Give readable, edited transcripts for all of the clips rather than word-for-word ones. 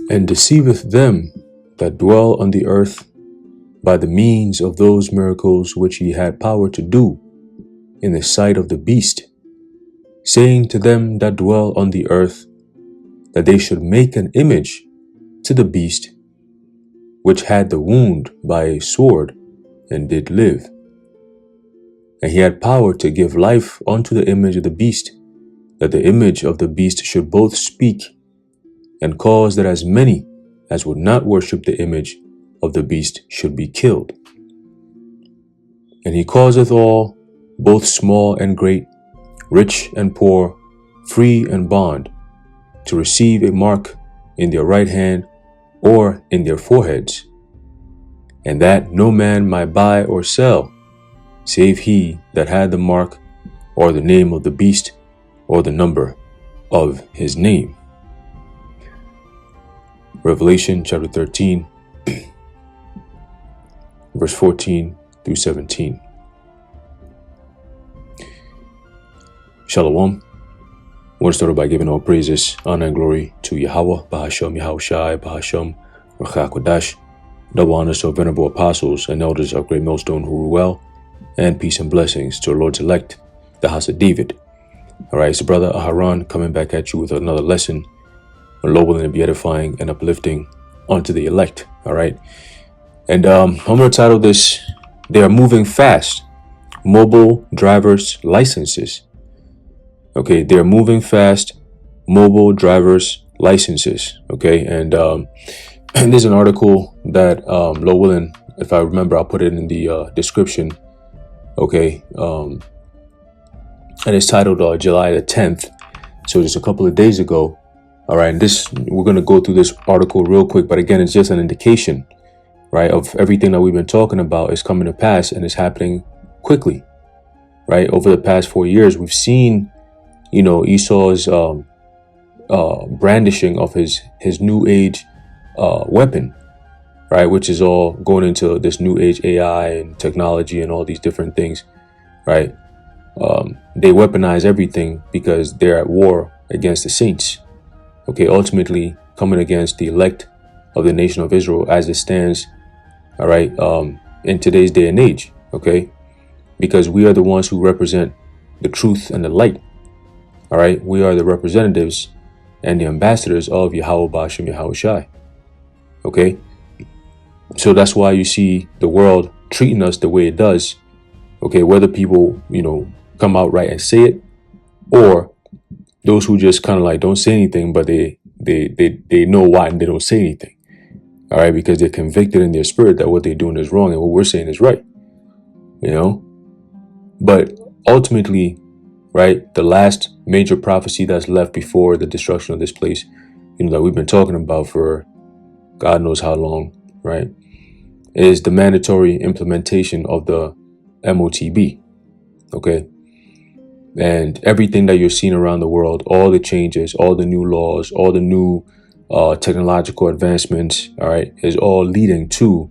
and deceiveth them that dwell on the earth by the means of those miracles which he had power to do in the sight of the beast, saying to them that dwell on the earth that they should make an image to the beast, which had the wound by a sword and did live. And he had power to give life unto the image of the beast, that the image of the beast should both speak and cause that as many as would not worship the image of the beast should be killed. And he causeth all, both small and great, rich and poor, free and bond, to receive a mark in their right hand or in their foreheads, and that no man might buy or sell, save he that had the mark, or the name of the beast, or the number of his name. Revelation chapter 13, verse 14 through 17. Shalom. I want to start by giving all praises, honor, and glory to Yahweh, Bahashem, Yahushai, Bahashem, Ruach HaKodesh. Double honors to our venerable apostles and elders of Great Millstone who rule well, and peace and blessings to our Lord's elect, the house of David. All right, it's Brother Aharon coming back at you with another lesson on Lord willing to be edifying and uplifting unto the elect. All right, and I'm going to title this, They Are Moving Fast, Mobile Drivers Licenses. Okay, they're moving fast, mobile drivers licenses. Okay, and there's an article that Lord willing, if I remember, I'll put it in the description. Okay, and it's titled July the 10th, so just a couple of days ago. All right, and we're going to go through this article real quick, but again, it's just an indication, right, of everything that we've been talking about is coming to pass, and it's happening quickly, right? Over the past 4 years, we've seen, you know, Esau's brandishing of his new age weapon, right, which is all going into this new age AI and technology and all these different things, right? They weaponize everything because they're at war against the saints. Okay, ultimately coming against the elect of the nation of Israel as it stands, all right, in today's day and age. Okay, because we are the ones who represent the truth and the light. All right, we are the representatives and the ambassadors of Yahweh Ba'ashem Yahushai. Okay, so that's why you see the world treating us the way it does. Okay, whether people, you know, come out right and say it, or those who just kind of like don't say anything, but they know why and they don't say anything. All right, because they're convicted in their spirit that what they're doing is wrong and what we're saying is right. You know, but ultimately, right, the last major prophecy that's left before the destruction of this place, you know, that we've been talking about for God knows how long, right, is the mandatory implementation of the MOTB. Okay, and everything that you're seeing around the world, all the changes, all the new laws, all the new technological advancements, all right, is all leading to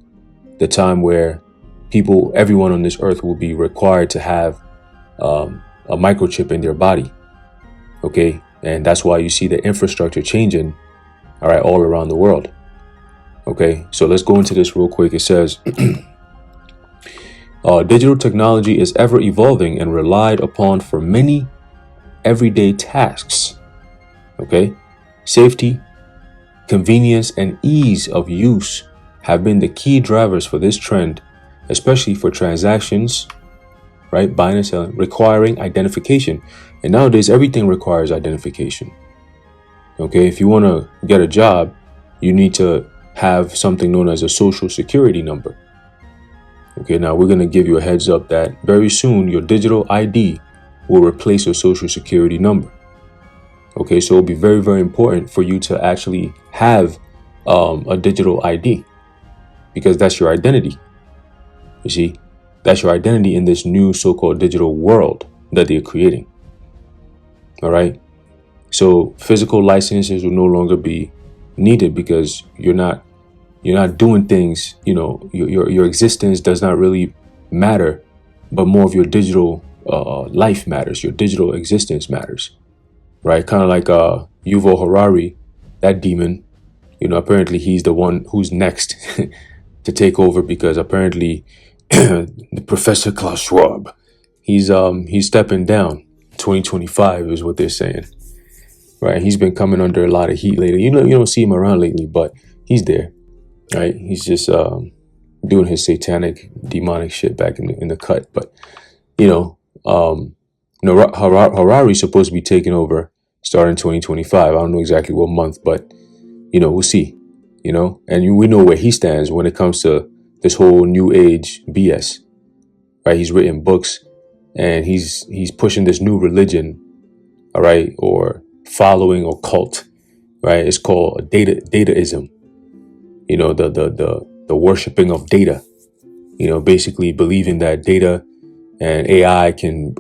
the time where everyone on this earth will be required to have a microchip in their body. Okay, and that's why you see the infrastructure changing, all right, all around the world. Okay, so let's go into this real quick. It says, digital technology is ever evolving and relied upon for many everyday tasks. Okay, safety, convenience, and ease of use have been the key drivers for this trend, especially for transactions, right, buying and selling, requiring identification. And nowadays, everything requires identification. Okay, if you want to get a job, you need to have something known as a social security number. Okay, now we're going to give you a heads up that very soon your digital ID will replace your social security number. Okay, so it'll be very, very important for you to actually have a digital ID, because that's your identity. You see, that's your identity in this new so-called digital world that they're creating. All right, so physical licenses will no longer be needed because you're not doing things, you know, your existence does not really matter, but more of your digital life matters. Your digital existence matters, right? Kind of like Yuval Harari, that demon, Apparently he's the one who's next to take over, because apparently the Professor Klaus Schwab, he's stepping down. 2025 is what they're saying, right? He's been coming under a lot of heat lately. You don't see him around lately, but he's there, right? He's just doing his satanic, demonic shit back in the cut. But Harari's supposed to be taking over starting 2025. I don't know exactly what month, but we'll see. And we know where he stands when it comes to this whole new age BS, right? He's written books, and he's pushing this new religion, all right, or following or cult, right? It's called dataism. The worshiping of data. Basically believing that data and AI can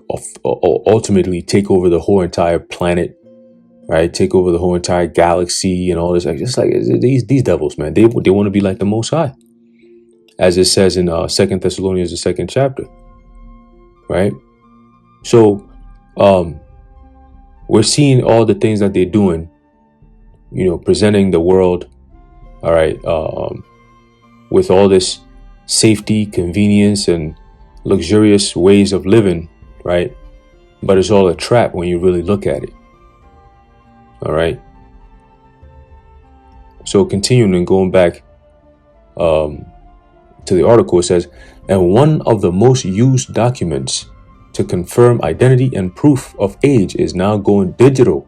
ultimately take over the whole entire planet, right? Take over the whole entire galaxy and all this. Just like these devils, man. They want to be like the Most High, as it says in 2 Thessalonians, the 2nd chapter, right? So we're seeing all the things that they're doing, presenting the world, all right, with all this safety, convenience, and luxurious ways of living, right? But it's all a trap when you really look at it. All right. So continuing and going back to the article, it says, and one of the most used documents to confirm identity and proof of age is now going digital,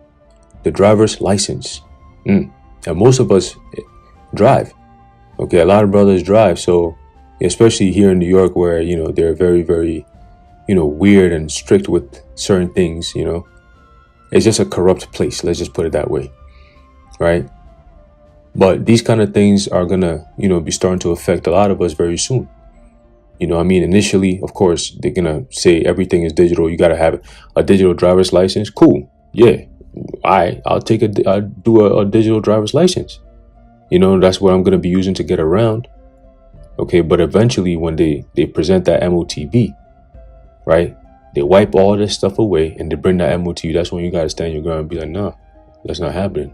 the driver's license. And most of us drive. Okay, a lot of brothers drive. So especially here in New York, where, they're very, very, weird and strict with certain things, it's just a corrupt place. Let's just put it that way. Right. But these kind of things are going to, be starting to affect a lot of us very soon. Initially, of course, they're going to say everything is digital. You got to have a digital driver's license. Cool. Yeah. I'll do a digital driver's license. That's what I'm going to be using to get around. Okay. But eventually when they present that MOTB, right, they wipe all this stuff away and they bring that MOTB. That's when you got to stand your ground and be like, nah, that's not happening.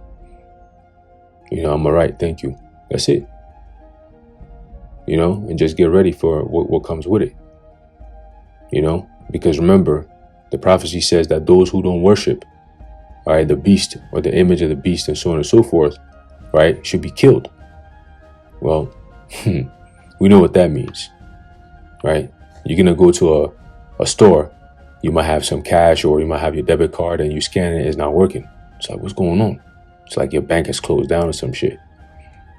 I'm all right. Thank you. That's it. And just get ready for what comes with it. Because remember, the prophecy says that those who don't worship, all right, the beast or the image of the beast and so on and so forth, right, should be killed. Well, we know what that means, right? You're going to go to a store, you might have some cash or you might have your debit card and you scan it, it's not working. It's like, what's going on? It's like your bank has closed down or some shit.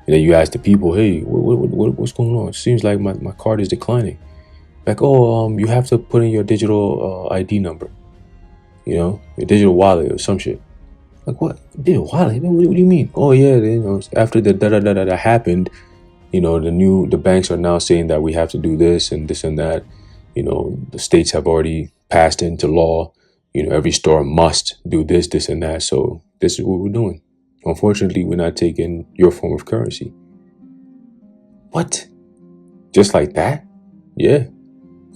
And then you ask the people, hey, what's going on? It seems like my card is declining. Like, you have to put in your digital ID number, your digital wallet or some shit. Like, what? Digital wallet? What do you mean? Oh, yeah, after the da happened, the banks are now saying that we have to do this and that. The states have already passed into law. Every store must do this and that. So this is what we're doing. Unfortunately, we're not taking your form of currency. What? Just like that? Yeah.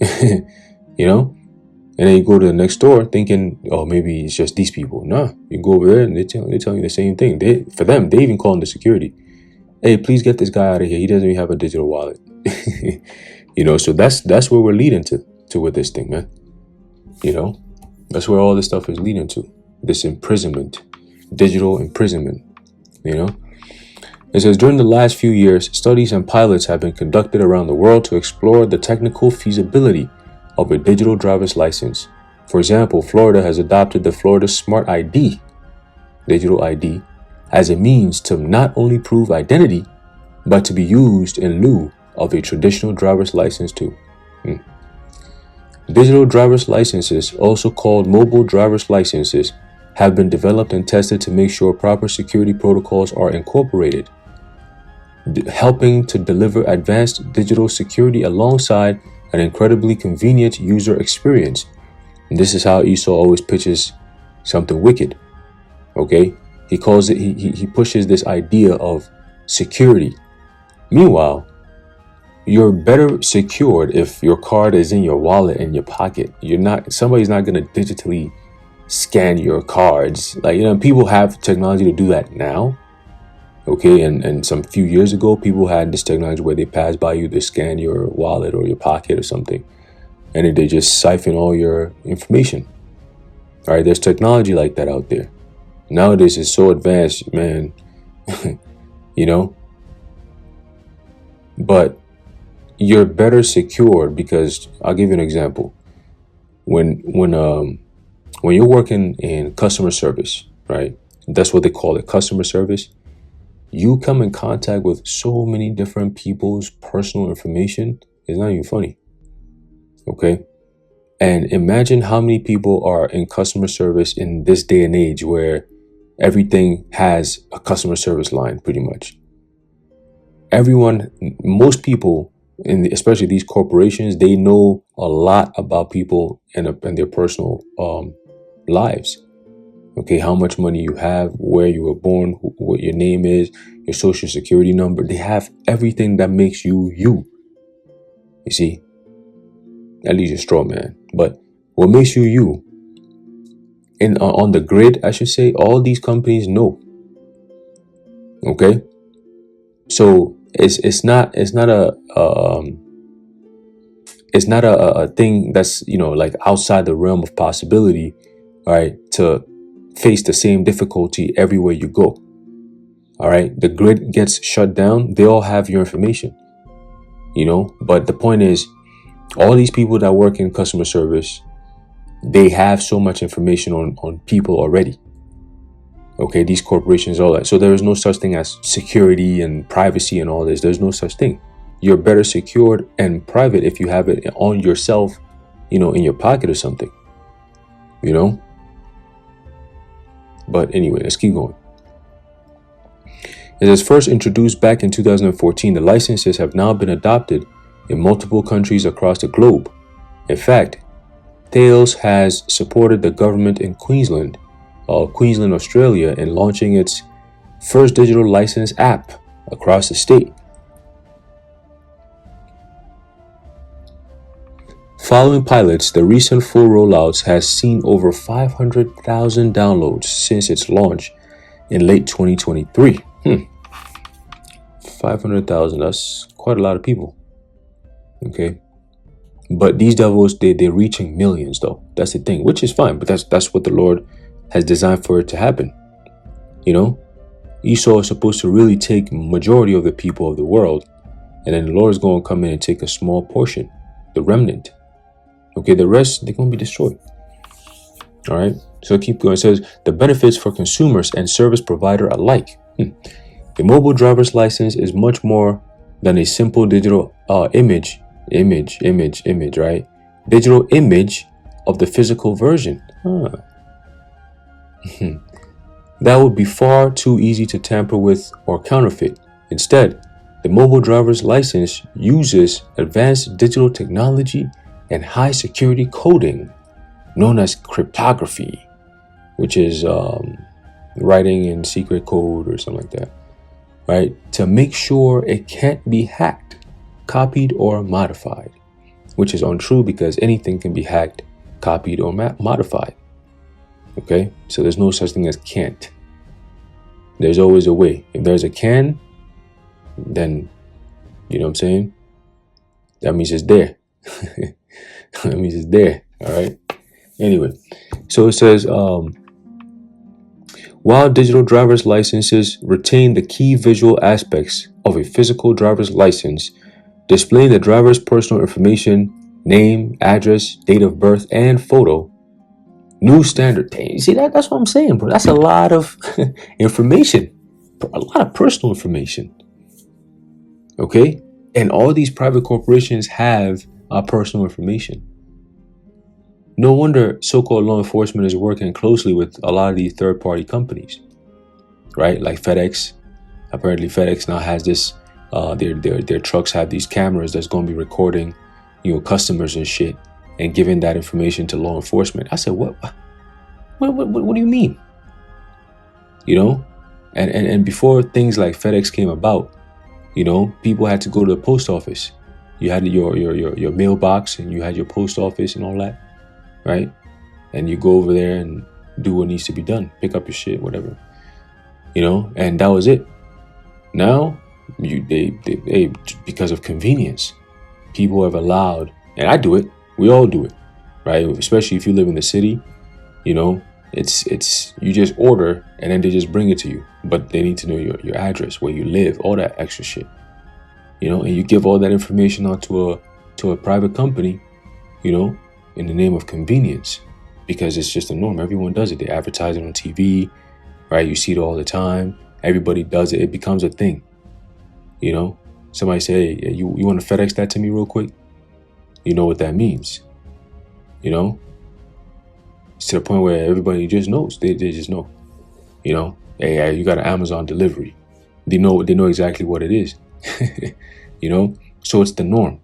And then you go to the next store thinking, oh, maybe it's just these people. Nah, you go over there and they're telling you the same thing. They even call the security. Hey, please get this guy out of here. He doesn't even have a digital wallet. So that's where we're leading to with this thing, man. That's where all this stuff is leading to. This imprisonment. Digital imprisonment, It says, during the last few years, studies and pilots have been conducted around the world to explore the technical feasibility of a digital driver's license. For example, Florida has adopted the Florida Smart ID, digital ID, as a means to not only prove identity, but to be used in lieu of a traditional driver's license too. Digital driver's licenses, also called mobile driver's licenses, have been developed and tested to make sure proper security protocols are incorporated, helping to deliver advanced digital security alongside an incredibly convenient user experience. And this is how Esau always pitches something wicked. Okay? He calls it, he pushes this idea of security. Meanwhile, you're better secured if your card is in your wallet, in your pocket. Somebody's not going to digitally scan your cards. Like, people have technology to do that now. Okay, and some few years ago, people had this technology where they pass by you, they scan your wallet or your pocket or something, and then they just siphon all your information. All right, there's technology like that out there. Nowadays, it's so advanced, man. You know, but you're better secured because I'll give you an example. When you're working in customer service, right? That's what they call it, customer service. You come in contact with so many different people's personal information. It's not even funny. Okay. And imagine how many people are in customer service in this day and age where everything has a customer service line pretty much. Everyone, most people, especially these corporations, they know a lot about people and their personal lives. Okay, how much money you have, where you were born, what your name is, your social security number. They have everything that makes you you. You see, at least a straw man. But what makes you you? On the grid, I should say, all these companies know. Okay, so it's not a thing that's like outside the realm of possibility, right? To face the same difficulty everywhere you go. All right, the grid gets shut down. They all have your information, but the point is, all these people that work in customer service, they have so much information on people already. Okay, these corporations, all that. So there is no such thing as security and privacy and all this. There's no such thing. You're better secured and private if you have it on yourself, in your pocket or something, But anyway, let's keep going. It was first introduced back in 2014. The licenses have now been adopted in multiple countries across the globe. In fact, Thales has supported the government in Queensland, Australia, in launching its first digital license app across the state. Following pilots, the recent full rollouts has seen over 500,000 downloads since its launch in late 2023. 500,000, that's quite a lot of people. Okay. But these devils, they're reaching millions though. That's the thing, which is fine, but that's what the Lord has designed for it to happen. Esau is supposed to really take majority of the people of the world, and then the Lord is going to come in and take a small portion, the remnant. Okay, the rest, they're going to be destroyed. All right, so keep going. It says the benefits for consumers and service provider alike. The mobile driver's license is much more than a simple digital image, right? Digital image of the physical version. That would be far too easy to tamper with or counterfeit. Instead, the mobile driver's license uses advanced digital technology and high security coding known as cryptography, which is writing in secret code or something like that, right? To make sure it can't be hacked, copied, or modified, which is untrue because anything can be hacked, copied, or modified. Okay, so there's no such thing as can't. There's always a way. If there's a can, then, you know what I'm saying? That means it's there. That means it's there. All right. Anyway, so it says, while digital driver's licenses retain the key visual aspects of a physical driver's license, displaying the driver's personal information, name, address, date of birth, and photo, new standard. You see that's what I'm saying, bro. That's a lot of information, a lot of personal information. Okay, and all these private corporations have our personal information. No wonder so-called law enforcement is working closely with a lot of these third-party companies, right? Like FedEx. Apparently, FedEx now has this. Their trucks have these cameras that's going to be recording, customers and shit, and giving that information to law enforcement. I said, what do you mean? And before things like FedEx came about, people had to go to the post office. You had your mailbox and you had your post office and all that, right? And you go over there and do what needs to be done, pick up your shit, whatever, and that was it. Now, they because of convenience, people have allowed, and I do it. We all do it, right? Especially if you live in the city, you know, it's you just order and then they just bring it to you. But they need to know your address, where you live, all that extra shit, and you give all that information out to a private company, in the name of convenience, because it's just a norm. Everyone does it. They advertise it on TV, right? You see it all the time. Everybody does it. It becomes a thing. Somebody say, hey, you want to FedEx that to me real quick? You know what that means. It's to the point where everybody just knows. They just know. Hey, you got an Amazon delivery. They know exactly what it is. So it's the norm.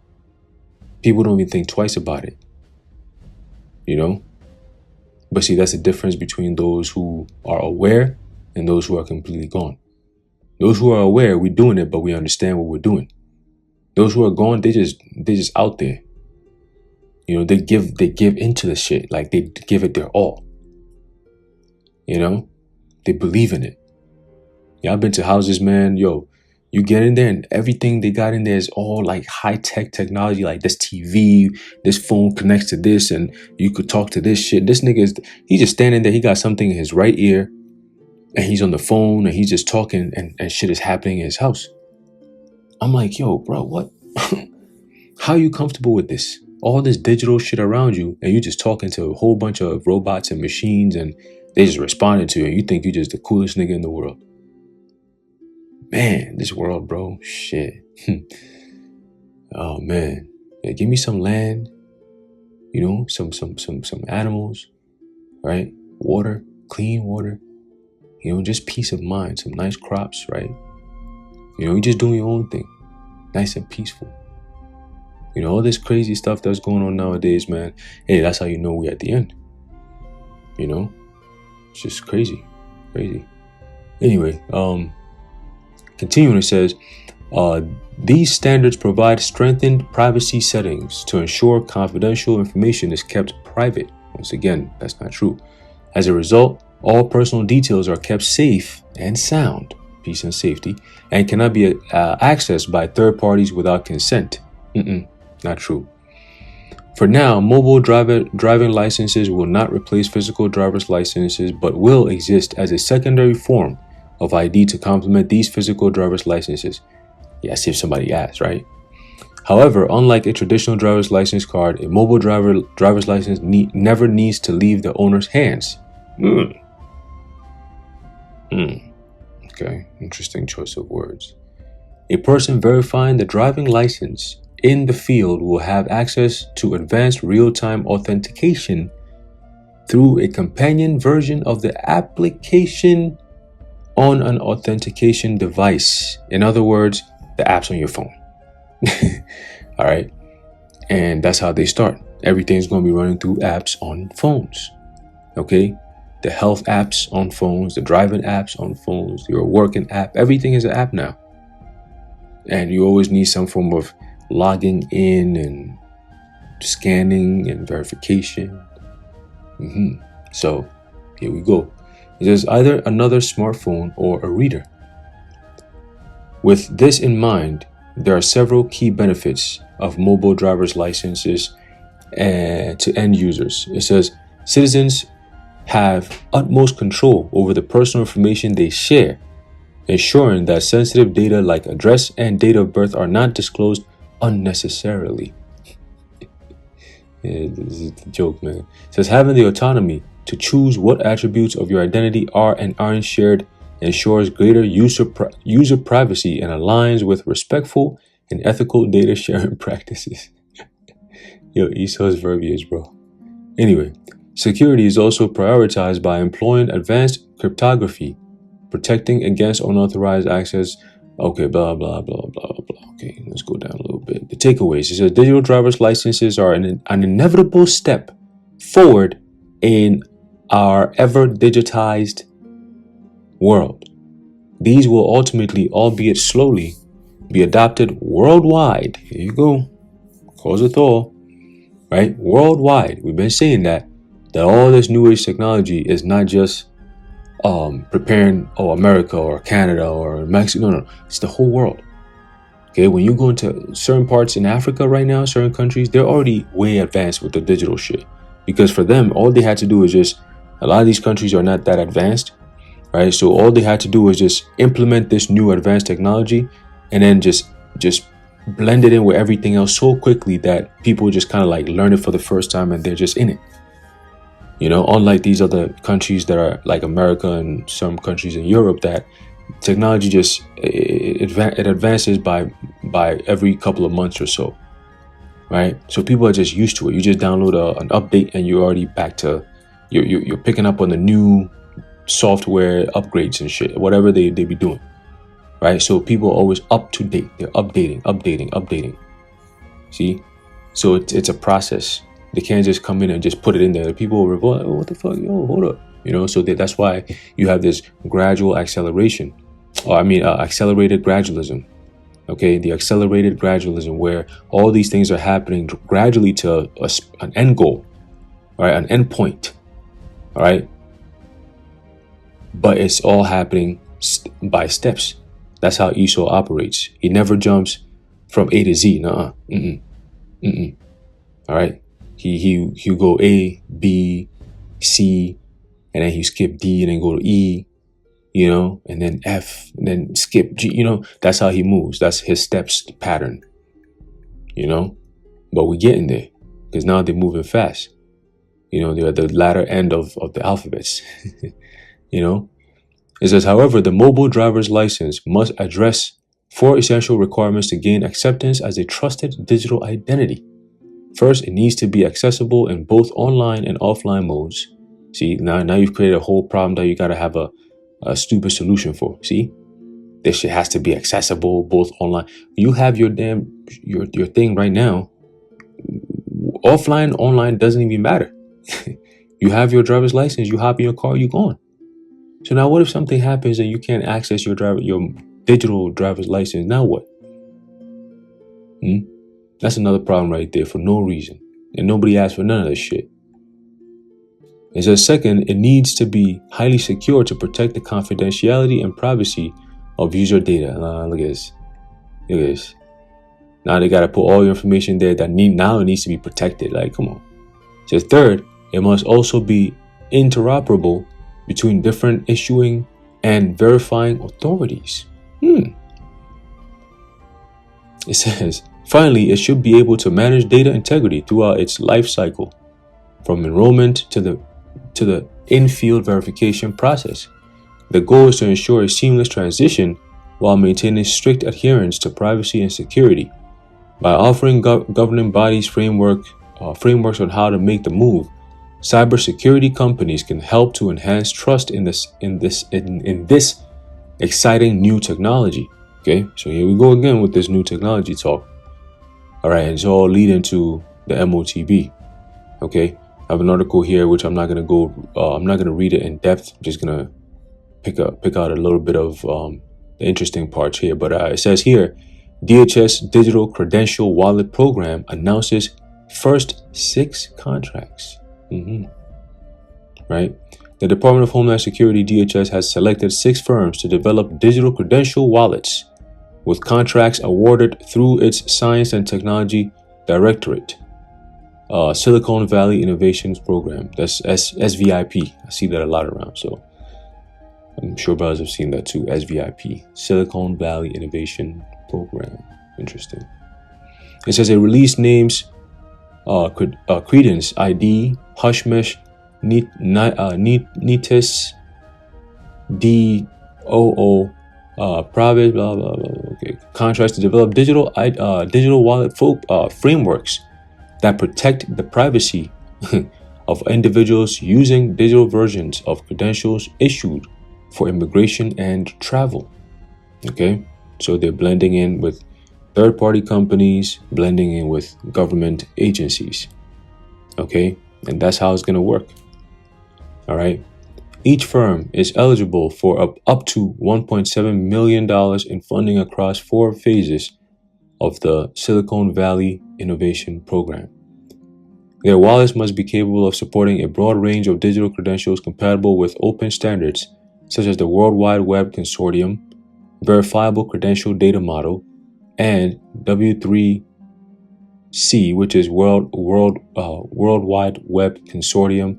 People don't even think twice about it. But see, that's the difference between those who are aware and those who are completely gone. Those who are aware, we're doing it, but we understand what we're doing. Those who are gone, they just out there. They give into the shit. Like, they give it their all. They believe in it. Yeah, I've been to houses, man. Yo, you get in there and everything they got in there is all like high-tech technology. Like, this TV, this phone connects to this, and you could talk to this shit. This nigga he's just standing there. He got something in his right ear, and he's on the phone, and he's just talking, and shit is happening in his house. I'm like, yo, bro, what? How are you comfortable with this? All this digital shit around you, and you just talking to a whole bunch of robots and machines, and they just responding to you, and you think you're just the coolest nigga in the world. Man, this world, bro, shit. Oh man, yeah, give me some land, some animals, right? Water, clean water, just peace of mind, some nice crops, right? You just doing your own thing, nice and peaceful. All this crazy stuff that's going on nowadays, man. Hey, that's how you know we're at the end. It's just crazy. Anyway, continuing, it says, these standards provide strengthened privacy settings to ensure confidential information is kept private. Once again, that's not true. As a result, all personal details are kept safe and sound, peace and safety, and cannot be accessed by third parties without consent. Not true. For now, mobile driving licenses will not replace physical driver's licenses, but will exist as a secondary form of ID to complement these physical driver's licenses. Yeah, see if somebody asks, right? However, unlike a traditional driver's license card, a mobile driver's license never needs to leave the owner's hands. Okay, interesting choice of words. A person verifying the driving license in the field will have access to advanced real-time authentication through a companion version of the application on an authentication device. In other words, the app's on your phone. All right. And that's how they start. Everything's going to be running through apps on phones. Okay. The health apps on phones, the driving apps on phones, your working app, everything is an app now. And you always need some form of logging in and scanning and verification. So here we go. It says either another smartphone or a reader. With this in mind, there are several key benefits of mobile driver's licenses to end users. It says citizens have utmost control over the personal information they share, ensuring that sensitive data like address and date of birth are not disclosed unnecessarily. Yeah, this is the joke, man. It says having the autonomy to choose what attributes of your identity are and aren't shared ensures greater user privacy and aligns with respectful and ethical data sharing practices. Yo, Esau's verbiage, bro. Anyway, security is also prioritized by employing advanced cryptography, protecting against unauthorized access. Okay, blah, blah, blah, blah, blah. Okay, let's go down a little bit. The takeaways. It says digital driver's licenses are an inevitable step forward in our ever digitized world. These will ultimately, albeit slowly, be adopted worldwide. Here you go. Cause a thaw. Right? Worldwide. We've been saying that all this new age technology is not just preparing America or Canada or Mexico. No, it's the whole world. Okay, when you go into certain parts in Africa right now, certain countries, they're already way advanced with the digital shit. Because for them, all they had to do is just, a lot of these countries are not that advanced, right? So all they had to do was just implement this new advanced technology and then just blend it in with everything else so quickly that people just kind of like learn it for the first time and they're just in it. Unlike these other countries that are like America and some countries in Europe, that technology just it advances by every couple of months or so, right? So people are just used to it. You just download an update and you're already back to you're picking up on the new software upgrades and shit, whatever they be doing, right? So people are always up to date. They're updating. See, so it's a process. They can't just come in and just put it in there. People will revolt. Oh, what the fuck? Yo, hold up. So that's why you have this gradual acceleration, accelerated gradualism. Okay, the accelerated gradualism, where all these things are happening gradually to an end goal, right? An end point, all right? But it's all happening by steps. That's how Esau operates. He never jumps from A to Z. All right? He go A, B, C, and then he skip D and then go to E, and then F, and then skip G, that's how he moves. That's his steps pattern, but we're getting there because now they're moving fast. They're at the latter end of the alphabets, It says, however, the mobile driver's license must address 4 essential requirements to gain acceptance as a trusted digital identity. First, it needs to be accessible in both online and offline modes. See, now you've created a whole problem that you got to have a stupid solution for. See, this shit has to be accessible both online. You have your thing right now. Offline, online doesn't even matter. You have your driver's license. You hop in your car. You're gone. So now, what if something happens and you can't access your digital driver's license? Now what? That's another problem right there for no reason. And nobody asked for none of this shit. It says, second, it needs to be highly secure to protect the confidentiality and privacy of user data. Look at this. Now they got to put all your information there that now it needs to be protected. Like, come on. It says, third, it must also be interoperable between different issuing and verifying authorities. It says, finally, it should be able to manage data integrity throughout its life cycle, from enrollment to the in-field verification process. The goal is to ensure a seamless transition while maintaining strict adherence to privacy and security. By offering governing bodies frameworks on how to make the move, cybersecurity companies can help to enhance trust in this exciting new technology. Okay, so here we go again with this new technology talk. All right, it's all leading to the MOTB. Okay, I have an article here which I'm not gonna read it in depth. I'm just gonna pick out a little bit of the interesting parts here. But it says here, DHS Digital Credential Wallet Program announces first 6 contracts. Right? The Department of Homeland Security, DHS, has selected 6 firms to develop digital credential wallets, with contracts awarded through its Science and Technology Directorate, Silicon Valley Innovations Program. That's SVIP. I see that a lot around, so I'm sure brothers have seen that too. SVIP, Silicon Valley Innovation Program. Interesting. It says a release names Credence ID, Hushmesh, Nitis, DOO, private, blah, blah, blah. Okay. Contracts to develop digital wallet frameworks that protect the privacy of individuals using digital versions of credentials issued for immigration and travel. Okay, so they're blending in with third-party companies, blending in with government agencies. Okay, and that's how it's going to work. All right. Each firm is eligible for up to $1.7 million in funding across 4 phases of the Silicon Valley Innovation Program. Their wallets must be capable of supporting a broad range of digital credentials compatible with open standards such as the World Wide Web Consortium, Verifiable Credential Data Model, and W3C, which is World Wide Web Consortium,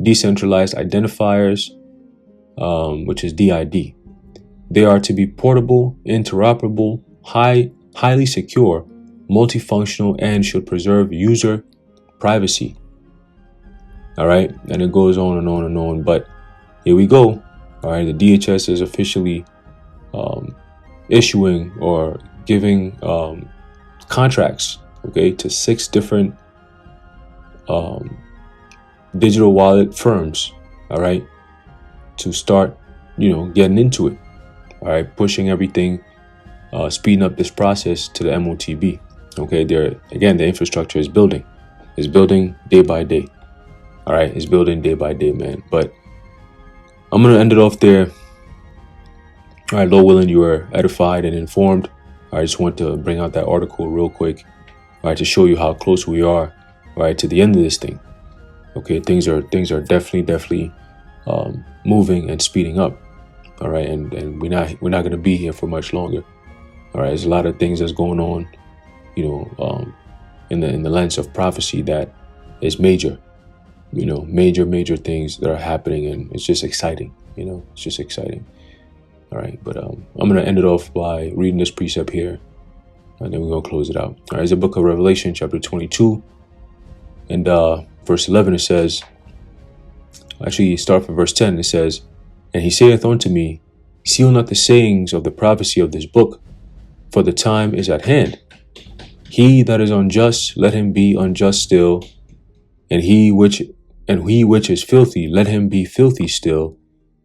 Decentralized Identifiers, which is DID. They are to be portable, interoperable, highly secure, multifunctional, and should preserve user privacy. All right, and it goes on and on and on. But here we go. All right, the DHS is officially issuing or giving contracts, okay, to 6 different digital wallet firms. All right, to start, getting into it. All right, pushing everything, speeding up this process to the MOTB. Okay, the infrastructure is building day by day. All right, it's building day by day, man. But I'm gonna end it off there. All right, Lord willing, you are edified and informed. I just want to bring out that article real quick, all right, to show you how close we are, all right, to the end of this thing. Okay, things are definitely moving and speeding up. All right, and we're not gonna be here for much longer. All right, there's a lot of things that's going on, in the lens of prophecy that is major. Major things that are happening, and it's just exciting. It's just exciting. All right, but I'm gonna end it off by reading this precept here, and then we're gonna close it out. All right, it's the book of Revelation, chapter 22, and verse 11. It says, actually, start from verse 10. It says, "And he saith unto me, seal not the sayings of the prophecy of this book, for the time is at hand. He that is unjust, let him be unjust still, and he which is filthy, let him be filthy still,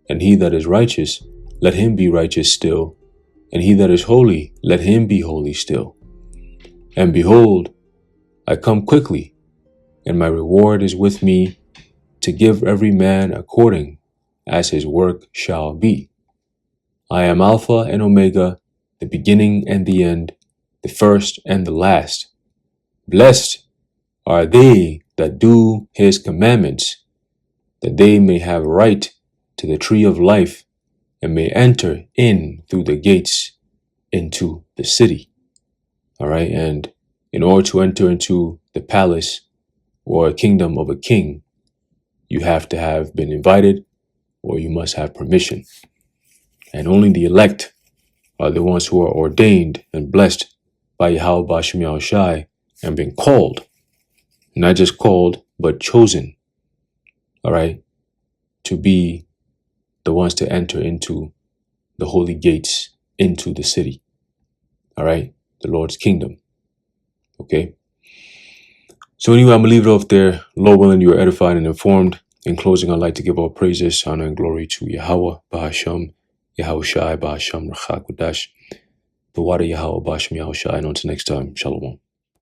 and he that is righteous, let him be righteous still, and he that is holy, let him be holy still. And behold, I come quickly, and my reward is with me, to give every man according as his work shall be. I am Alpha and Omega, the beginning and the end, the first and the last. Blessed are they that do his commandments, that they may have right to the tree of life, and may enter in through the gates into the city." All right, and in order to enter into the palace or kingdom of a king, you have to have been invited, or you must have permission. And only the elect are the ones who are ordained and blessed by Yahweh Bashem Yahushai and been called. Not just called, but chosen. All right, to be the ones to enter into the holy gates, into the city. All right, the Lord's kingdom. Okay. So anyway, I'm going to leave it off there. Lord willing, you are edified and informed. In closing, I'd like to give all praises, honor, and glory to Yahweh, Bahasham, Yahushai, Bahasham, Rachakudash, the water Yahweh, Bahasham, Yahushai. And until next time, Shalom.